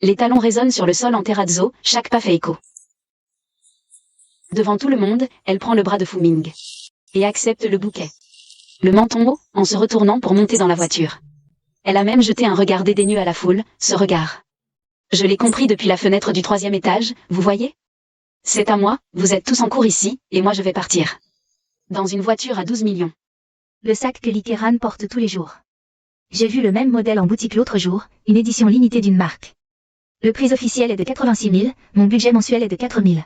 Les talons résonnent sur le sol en terrazzo, chaque pas fait écho. Devant tout le monde, elle prend le bras de Fu-Ming. Et accepte le bouquet. Le menton haut, en se retournant pour monter dans la voiture. Elle a même jeté un regard dédaigneux à la foule, ce regard. Je l'ai compris depuis la fenêtre du 3e étage, vous voyez? C'est à moi, vous êtes tous en cours ici, et moi je vais partir. Dans une voiture à 12 millions. Le sac que Shoukeran porte tous les jours. J'ai vu le même modèle en boutique l'autre jour, une édition limitée d'une marque. Le prix officiel est de 86 000, mon budget mensuel est de 4 000.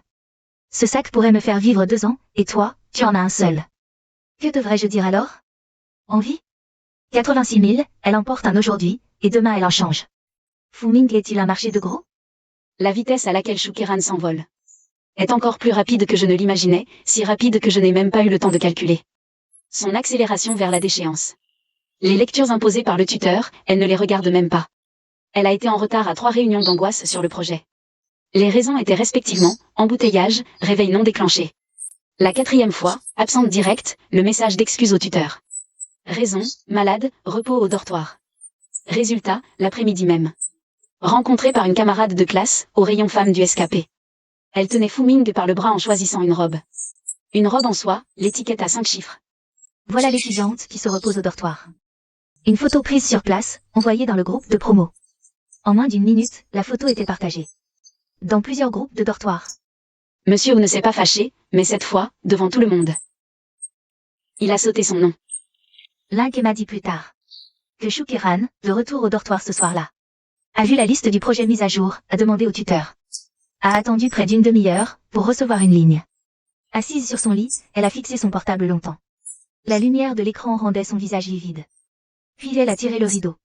Ce sac pourrait me faire vivre 2 ans, et toi, tu en as un seul. Que devrais-je dire alors? Envie? 86 000, elle en porte un aujourd'hui, et demain elle en change. Fu-Ming est-il un marché de gros? La vitesse à laquelle Shoukeran s'envole est encore plus rapide que je ne l'imaginais, si rapide que je n'ai même pas eu le temps de calculer. Son accélération vers la déchéance. Les lectures imposées par le tuteur, elle ne les regarde même pas. Elle a été en retard à 3 réunions d'angoisse sur le projet. Les raisons étaient respectivement, embouteillage, réveil non déclenché. La 4e fois, absente directe, le message d'excuse au tuteur. Raison, malade, repos au dortoir. Résultat, l'après-midi même. Rencontrée par une camarade de classe, au rayon femme du SKP. Elle tenait Fu-Ming par le bras en choisissant une robe. Une robe en soie, l'étiquette à 5 chiffres. Voilà l'étudiante qui se repose au dortoir. Une photo prise sur place, envoyée dans le groupe de promo. En moins d'une minute, la photo était partagée. Dans plusieurs groupes de dortoirs. Monsieur ne s'est pas fâché, mais cette fois, devant tout le monde. Il a sauté son nom. Link m'a dit plus tard que Shoukeran, de retour au dortoir ce soir-là, a vu la liste du projet mise à jour, a demandé au tuteur. A attendu près d'une demi-heure, pour recevoir une ligne. Assise sur son lit, elle a fixé son portable longtemps. La lumière de l'écran rendait son visage livide. Puis elle a tiré le rideau.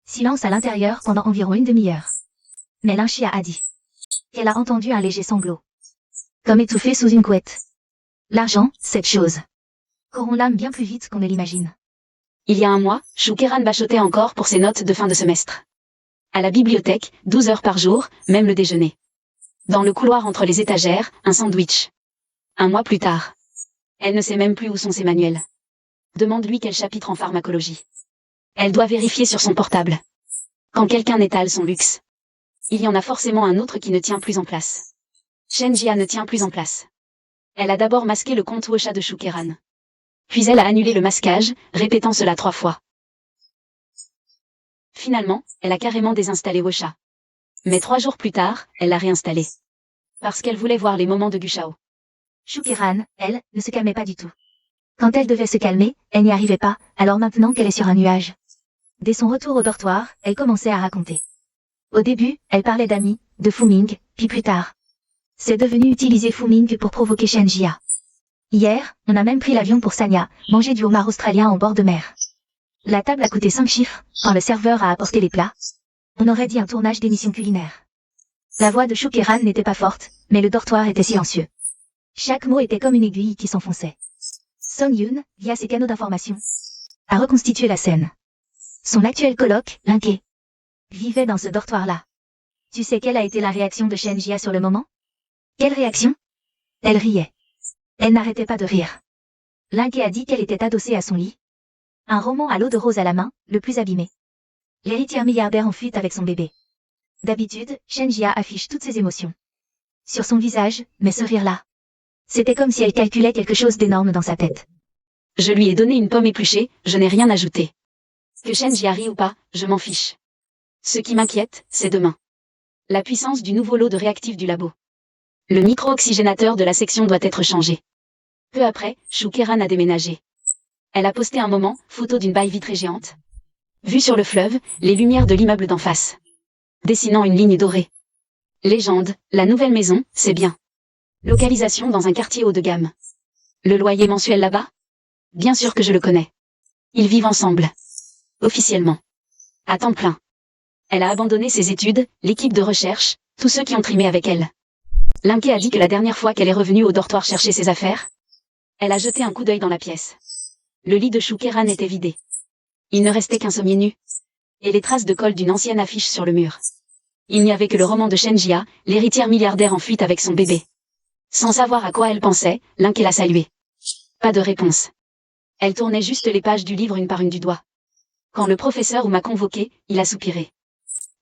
Silence à l'intérieur pendant environ une demi-heure. Mais Lynchia a dit qu'elle a entendu un léger sanglot. Comme étouffé sous une couette. L'argent, cette chose, corrompt l'âme bien plus vite qu'on ne l'imagine. Il y a un mois, Shoukeran bachotait encore pour ses notes de fin de semestre. À la bibliothèque, 12 heures par jour, même le déjeuner. Dans le couloir entre les étagères, un sandwich. Un mois plus tard. Elle ne sait même plus où sont ses manuels. Demande-lui quel chapitre en pharmacologie. Elle doit vérifier sur son portable. Quand quelqu'un étale son luxe, il y en a forcément un autre qui ne tient plus en place. Shenjia ne tient plus en place. Elle a d'abord masqué le compte Wosha de Shoukeran. Puis elle a annulé le masquage, répétant cela 3 fois. Finalement, elle a carrément désinstallé Wosha. Mais 3 jours plus tard, elle l'a réinstallé. Parce qu'elle voulait voir les moments de Gushao. Shoukeran, elle, ne se calmait pas du tout. Quand elle devait se calmer, elle n'y arrivait pas, alors maintenant qu'elle est sur un nuage. Dès son retour au dortoir, elle commençait à raconter. Au début, elle parlait d'amis, de Fu-Ming, puis plus tard. C'est devenu utiliser Fu-Ming pour provoquer Shenjia. Hier, on a même pris l'avion pour Sanya, manger du homard australien en bord de mer. La table a coûté 5 chiffres, quand le serveur a apporté les plats. On aurait dit un tournage d'émission culinaire. La voix de Shoukeran n'était pas forte, mais le dortoir était silencieux. Chaque mot était comme une aiguille qui s'enfonçait. Song Yoon, via ses canaux d'information, a reconstitué la scène. Son actuel coloc, Linké, vivait dans ce dortoir-là. Tu sais quelle a été la réaction de Shenjia sur le moment? Quelle réaction? Elle riait. Elle n'arrêtait pas de rire. Linké a dit qu'elle était adossée à son lit. Un roman à l'eau de rose à la main, le plus abîmé. L'héritière milliardaire en fuite avec son bébé. D'habitude, Shenjia affiche toutes ses émotions sur son visage, mais ce rire-là, c'était comme si elle calculait quelque chose d'énorme dans sa tête. Je lui ai donné une pomme épluchée, je n'ai rien ajouté. Que Shenjia rie ou pas, je m'en fiche. Ce qui m'inquiète, c'est demain. La puissance du nouveau lot de réactifs du labo. Le micro-oxygénateur de la section doit être changé. Peu après, Shoukeran a déménagé. Elle a posté un moment, photo d'une baie vitrée géante. Vue sur le fleuve, les lumières de l'immeuble d'en face. Dessinant une ligne dorée. Légende, la nouvelle maison, c'est bien. Localisation dans un quartier haut de gamme. Le loyer mensuel là-bas? Bien sûr que je le connais. Ils vivent ensemble. Officiellement. À temps plein. Elle a abandonné ses études, l'équipe de recherche, tous ceux qui ont trimé avec elle. Linké a dit que la dernière fois qu'elle est revenue au dortoir chercher ses affaires, elle a jeté un coup d'œil dans la pièce. Le lit de Shoukeran était vidé. Il ne restait qu'un sommier nu. et les traces de colle d'une ancienne affiche sur le mur. Il n'y avait que le roman de Shenjia, l'héritière milliardaire en fuite avec son bébé. Sans savoir à quoi elle pensait, Link l'a saluée. Pas de réponse. Elle tournait juste les pages du livre une par une du doigt. Quand le professeur m'a convoqué, il a soupiré.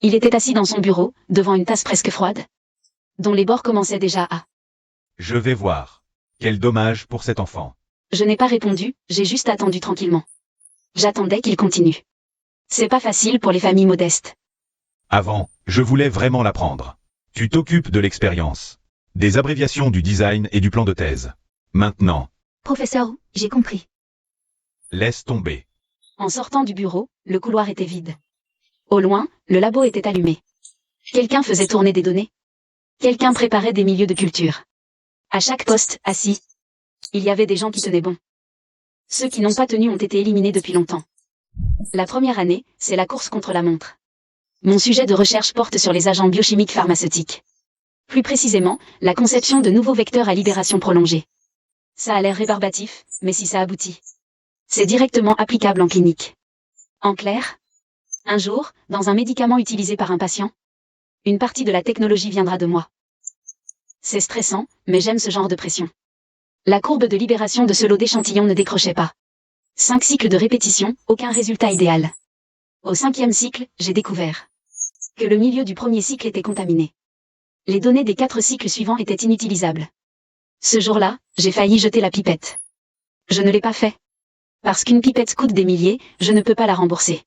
Il était assis dans son bureau, devant une tasse presque froide, dont les bords commençaient déjà à... Je vais voir. Quel dommage pour cet enfant. Je n'ai pas répondu, j'ai juste attendu tranquillement. J'attendais qu'il continue. C'est pas facile pour les familles modestes. Avant, je voulais vraiment l'apprendre. Tu t'occupes de l'expérience. Des abréviations du design et du plan de thèse. Maintenant, Professeur, j'ai compris. laisse tomber. En sortant du bureau, le couloir était vide. Au loin, le labo était allumé. Quelqu'un faisait tourner des données. Quelqu'un préparait des milieux de culture. À chaque poste, assis, il y avait des gens qui tenaient bon. Ceux qui n'ont pas tenu ont été éliminés depuis longtemps. La première année, c'est la course contre la montre. Mon sujet de recherche porte sur les agents biochimiques pharmaceutiques. Plus précisément, la conception de nouveaux vecteurs à libération prolongée. Ça a l'air rébarbatif, mais si ça aboutit, c'est directement applicable en clinique. En clair, un jour, dans un médicament utilisé par un patient, une partie de la technologie viendra de moi. C'est stressant, mais j'aime ce genre de pression. La courbe de libération de ce lot d'échantillons ne décrochait pas. 5 cycles de répétition, aucun résultat idéal. Au 5e cycle, j'ai découvert que le milieu du premier cycle était contaminé. Les données des 4 cycles suivants étaient inutilisables. Ce jour-là, j'ai failli jeter la pipette. Je ne l'ai pas fait. Parce qu'une pipette coûte des milliers, je ne peux pas la rembourser.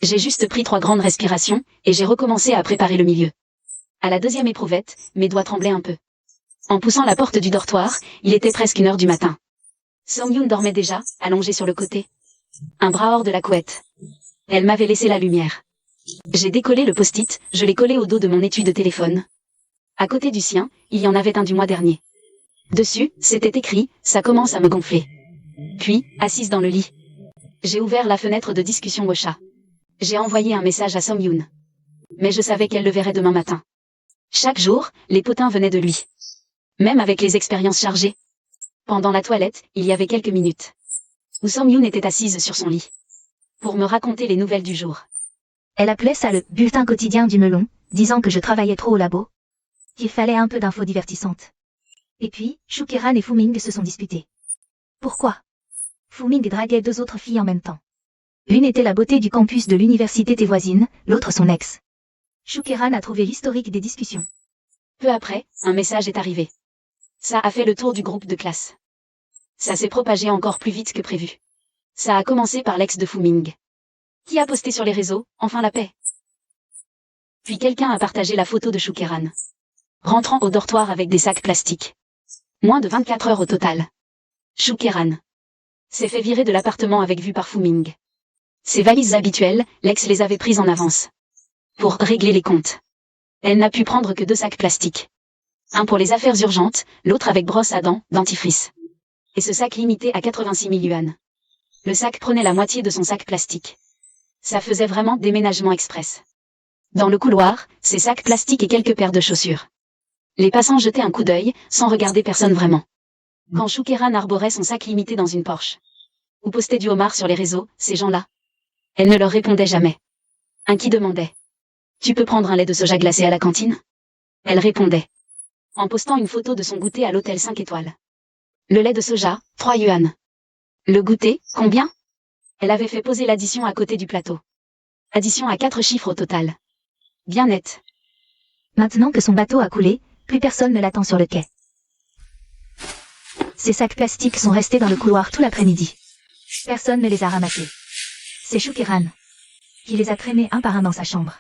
J'ai juste pris 3 grandes respirations, et j'ai recommencé à préparer le milieu. À la 2e éprouvette, mes doigts tremblaient un peu. En poussant la porte du dortoir, il était presque 1h du matin. Song-Yoon dormait déjà, allongé sur le côté. Un bras hors de la couette. Elle m'avait laissé la lumière. J'ai décollé le post-it, je l'ai collé au dos de mon étui de téléphone. À côté du sien, il y en avait un du mois dernier. Dessus, c'était écrit « Ça commence à me gonfler ». Puis, assise dans le lit, j'ai ouvert la fenêtre de discussion au chat. J'ai envoyé un message à Song-Yoon. Mais je savais qu'elle le verrait demain matin. Chaque jour, les potins venaient de lui. Même avec les expériences chargées. Pendant la toilette, il y avait quelques minutes, où Song-Yoon était assise sur son lit, pour me raconter les nouvelles du jour. Elle appelait ça le bulletin quotidien du melon, disant que je travaillais trop au labo, qu'il fallait un peu d'infos divertissantes. Et puis, Shukiran et Fuming se sont disputés. Pourquoi? Fuming draguait 2 autres filles en même temps. L'une était la beauté du campus de l'université tes voisine, l'autre son ex. Shukiran a trouvé l'historique des discussions. Peu après, un message est arrivé. Ça a fait le tour du groupe de classe. Ça s'est propagé encore plus vite que prévu. Ça a commencé par l'ex de Fuming, qui a posté sur les réseaux, enfin la paix. Puis quelqu'un a partagé la photo de Shukiran, rentrant au dortoir avec des sacs plastiques. Moins de 24 heures au total. Shukiran s'est fait virer de l'appartement avec vue par Fuming. Ses valises habituelles, l'ex les avait prises en avance. Pour régler les comptes. Elle n'a pu prendre que 2 sacs plastiques. Un pour les affaires urgentes, l'autre avec brosse à dents, dentifrice. Et ce sac limité à 86 000 yuan. Le sac prenait la moitié de son sac plastique. Ça faisait vraiment déménagement express. Dans le couloir, ces sacs plastiques et quelques paires de chaussures. Les passants jetaient un coup d'œil, sans regarder personne vraiment. Quand Shukiran arborait son sac limité dans une Porsche, ou postait du homard sur les réseaux, ces gens-là, elle ne leur répondait jamais. Un qui demandait « Tu peux prendre un lait de soja glacé à la cantine ?» Elle répondait, en postant une photo de son goûter à l'hôtel 5 étoiles. Le lait de soja, 3 yuan. Le goûter, combien? Elle avait fait poser l'addition à côté du plateau. Addition à 4 chiffres au total. Bien net. Maintenant que son bateau a coulé, plus personne ne l'attend sur le quai. Ces sacs plastiques sont restés dans le couloir tout l'après-midi. Personne ne les a ramassés. C'est Shukiran qui les a traînés un par un dans sa chambre.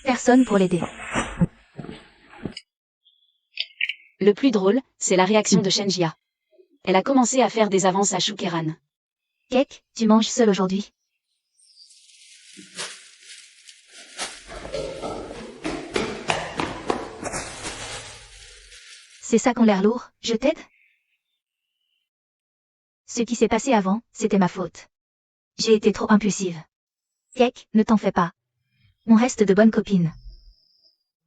Personne pour l'aider. Le plus drôle, c'est la réaction de Shenjia. Elle a commencé à faire des avances à Shukiran. Kek, tu manges seul aujourd'hui? Ces sacs ont l'air lourds, je t'aide? Ce qui s'est passé avant, c'était ma faute. J'ai été trop impulsive. Kek, ne t'en fais pas. On reste de bonnes copines.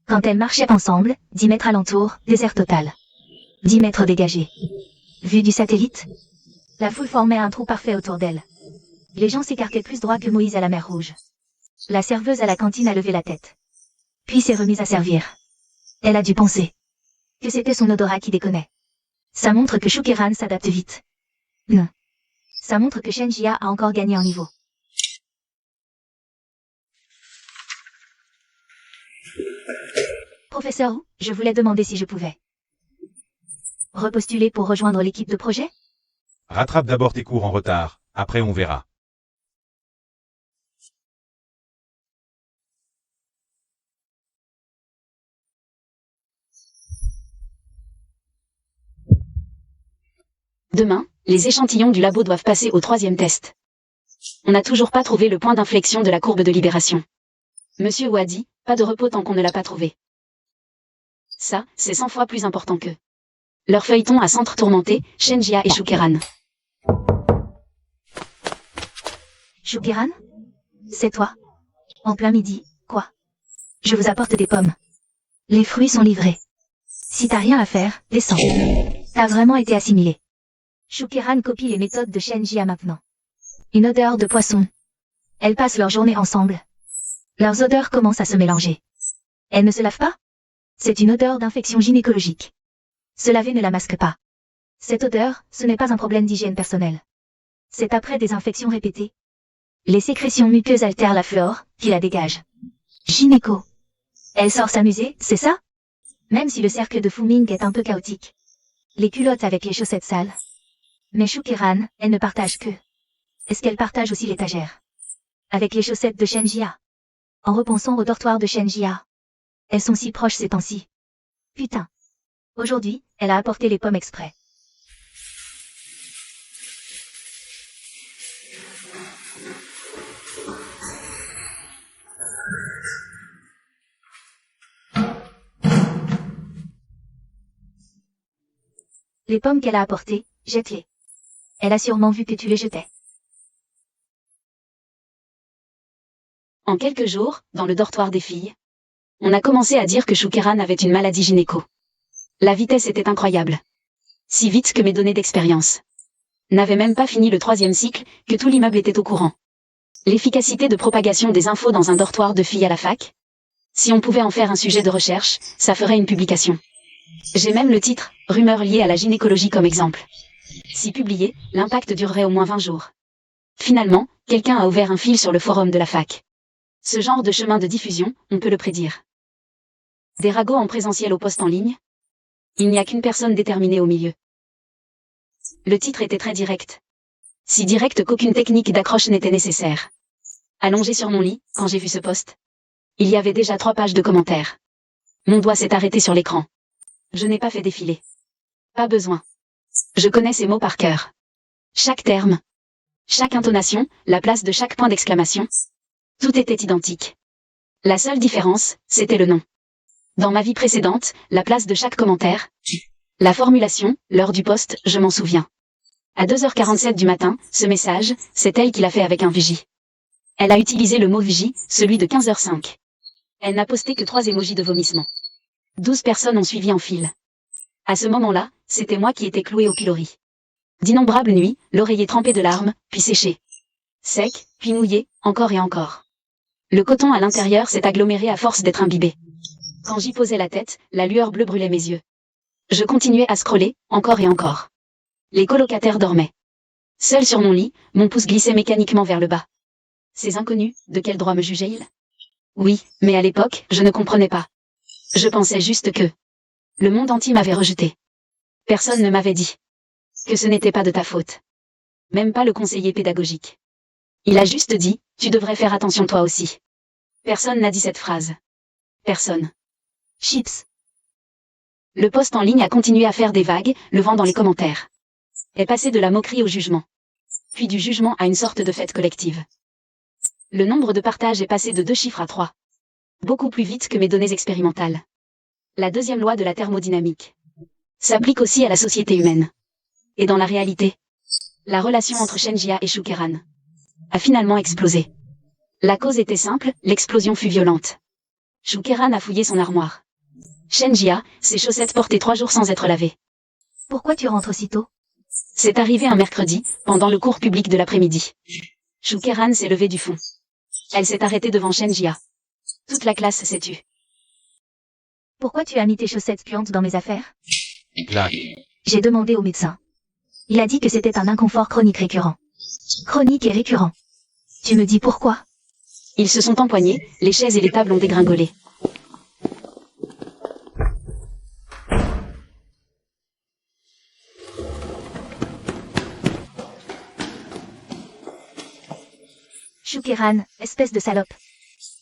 Quand elles marchaient ensemble, 10 mètres alentour, désert total. 10 mètres dégagés. Vue du satellite, la foule formait un trou parfait autour d'elle. Les gens s'écartaient plus droit que Moïse à la mer Rouge. La serveuse à la cantine a levé la tête. Puis s'est remise à servir. Elle a dû penser que c'était son odorat qui déconnait. Ça montre que Shukeran s'adapte vite. Non. Ça montre que Shenjia a encore gagné en niveau. Professeur, je voulais demander si je pouvais repostuler pour rejoindre l'équipe de projet? Rattrape d'abord tes cours en retard, après on verra. Demain, les échantillons du labo doivent passer au 3e test. On n'a toujours pas trouvé le point d'inflexion de la courbe de libération. Monsieur Wu a dit, pas de repos tant qu'on ne l'a pas trouvé. Ça, c'est 100 fois plus important que leur feuilleton à centre tourmenté, Shenjia et Shukeran. Shukeran? C'est toi? En plein midi, quoi? Je vous apporte des pommes. Les fruits sont livrés. Si t'as rien à faire, descends. T'as vraiment été assimilé. Shukeran copie les méthodes de Shenjia maintenant. Une odeur de poisson. Elles passent leur journée ensemble. Leurs odeurs commencent à se mélanger. Elles ne se lavent pas? C'est une odeur d'infection gynécologique. Se laver ne la masque pas. Cette odeur, ce n'est pas un problème d'hygiène personnelle. C'est après des infections répétées. Les sécrétions muqueuses altèrent la flore, qui la dégage. Gynéco. Elle sort s'amuser, c'est ça? Même si le cercle de Fuming est un peu chaotique. Les culottes avec les chaussettes sales. Mais Shukeran, elle ne partage que. Est-ce qu'elle partage aussi l'étagère? Avec les chaussettes de Shenjia. En repensant au dortoir de Shenjia. Elles sont si proches ces temps-ci. Putain. Aujourd'hui, elle a apporté les pommes exprès. Les pommes qu'elle a apportées, jette-les. Elle a sûrement vu que tu les jetais. En quelques jours, dans le dortoir des filles, on a commencé à dire que Shukeran avait une maladie gynéco. La vitesse était incroyable. Si vite que mes données d'expérience n'avaient même pas fini le 3e cycle, que tout l'immeuble était au courant. L'efficacité de propagation des infos dans un dortoir de filles à la fac? Si on pouvait en faire un sujet de recherche, ça ferait une publication. J'ai même le titre, Rumeurs liées à la gynécologie comme exemple. Si publié, l'impact durerait au moins 20 jours. Finalement, quelqu'un a ouvert un fil sur le forum de la fac. Ce genre de chemin de diffusion, on peut le prédire. Des ragots en présentiel au poste en ligne? Il n'y a qu'une personne déterminée au milieu. Le titre était très direct. Si direct qu'aucune technique d'accroche n'était nécessaire. Allongé sur mon lit, quand j'ai vu ce post, il y avait déjà 3 pages de commentaires. Mon doigt s'est arrêté sur l'écran. Je n'ai pas fait défiler. Pas besoin. Je connais ces mots par cœur. Chaque terme, chaque intonation, la place de chaque point d'exclamation. Tout était identique. La seule différence, c'était le nom. Dans ma vie précédente, la place de chaque commentaire, la formulation, l'heure du post, je m'en souviens. À 2h47 du matin, ce message, c'est elle qui l'a fait avec un vigie. Elle a utilisé le mot vigie, celui de 15h05. Elle n'a posté que 3 émojis de vomissement. 12 personnes ont suivi en file. À ce moment-là, c'était moi qui étais cloué au pilori. D'innombrables nuits, l'oreiller trempé de larmes, puis séché. Sec, puis mouillé, encore et encore. Le coton à l'intérieur s'est aggloméré à force d'être imbibé. Quand j'y posais la tête, la lueur bleue brûlait mes yeux. Je continuais à scroller, encore et encore. Les colocataires dormaient. Seul sur mon lit, mon pouce glissait mécaniquement vers le bas. Ces inconnus, de quel droit me jugeaient-ils? Oui, mais à l'époque, je ne comprenais pas. Je pensais juste que le monde entier m'avait rejeté. Personne ne m'avait dit que ce n'était pas de ta faute. Même pas le conseiller pédagogique. Il a juste dit, tu devrais faire attention toi aussi. Personne n'a dit cette phrase. Personne. Chips. Le post en ligne a continué à faire des vagues, le vent dans les commentaires. Est passé de la moquerie au jugement. Puis du jugement à une sorte de fête collective. Le nombre de partages est passé de 2 chiffres à 3. Beaucoup plus vite que mes données expérimentales. La 2e loi de la thermodynamique s'applique aussi à la société humaine. Et dans la réalité, la relation entre Shenjia et Shukeran a finalement explosé. La cause était simple, l'explosion fut violente. Shukeran a fouillé son armoire. Shenjia, ses chaussettes portées 3 jours sans être lavées. Pourquoi tu rentres aussitôt? C'est arrivé un mercredi, pendant le cours public de l'après-midi. Shukeran s'est levé du fond Elle s'est arrêtée devant Shen Jia. Toute la classe s'est tue. Pourquoi tu as mis tes chaussettes puantes dans mes affaires? Clac. J'ai demandé au médecin. Il a dit que c'était un inconfort chronique récurrent. Chronique et récurrent. Tu me dis pourquoi? Ils se sont empoignés, les chaises et les tables ont dégringolé. Shukeran, espèce de salope.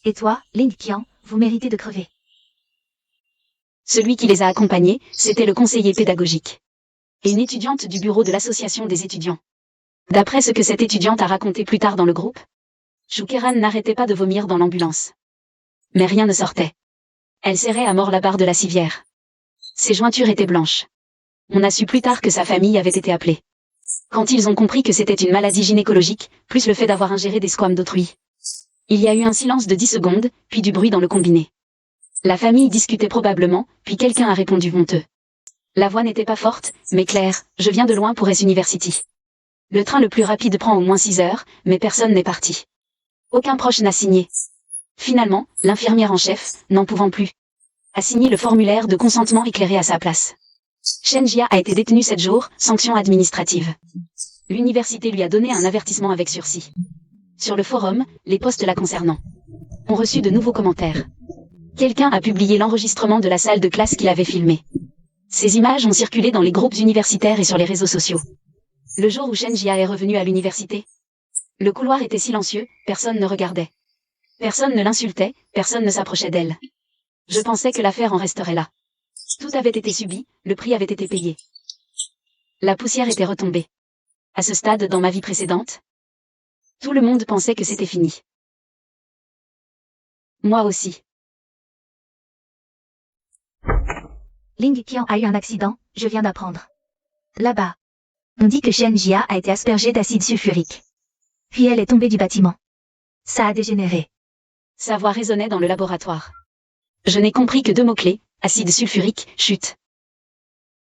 Et toi, Ling Qian, vous méritez de crever. Celui qui les a accompagnés, c'était le conseiller pédagogique. Et une étudiante du bureau de l'association des étudiants. D'après ce que cette étudiante a raconté plus tard dans le groupe, Shukeran n'arrêtait pas de vomir dans l'ambulance. Mais rien ne sortait. Elle serrait à mort la barre de la civière. Ses jointures étaient blanches. On a su plus tard que sa famille avait été appelée. Quand ils ont compris que c'était une maladie gynécologique, plus le fait d'avoir ingéré des squames d'autrui. Il y a eu un silence de 10 secondes, puis du bruit dans le combiné. La famille discutait probablement, puis quelqu'un a répondu honteux. La voix n'était pas forte, mais claire, je viens de loin pour S University. Le train le plus rapide prend au moins 6 heures, mais personne n'est parti. Aucun proche n'a signé. Finalement, l'infirmière en chef, n'en pouvant plus, a signé le formulaire de consentement éclairé à sa place. Shen Jia a été détenu 7 jours, sanction administrative. L'université lui a donné un avertissement avec sursis. Sur le forum, les posts la concernant ont reçu de nouveaux commentaires. Quelqu'un a publié l'enregistrement de la salle de classe qu'il avait filmé. Ces images ont circulé dans les groupes universitaires et sur les réseaux sociaux. Le jour où Shen Jia est revenu à l'université, le couloir était silencieux, personne ne regardait. Personne ne l'insultait, personne ne s'approchait d'elle. Je pensais que l'affaire en resterait là. Tout avait été subi, le prix avait été payé. La poussière était retombée. À ce stade dans ma vie précédente, tout le monde pensait que c'était fini. Moi aussi. Ling Qian a eu un accident, je viens d'apprendre. Là-bas. On dit que Shen Jia a été aspergée d'acide sulfurique. Puis elle est tombée du bâtiment. Ça a dégénéré. Sa voix résonnait dans le laboratoire. Je n'ai compris que 2 mots-clés, acide sulfurique, chute.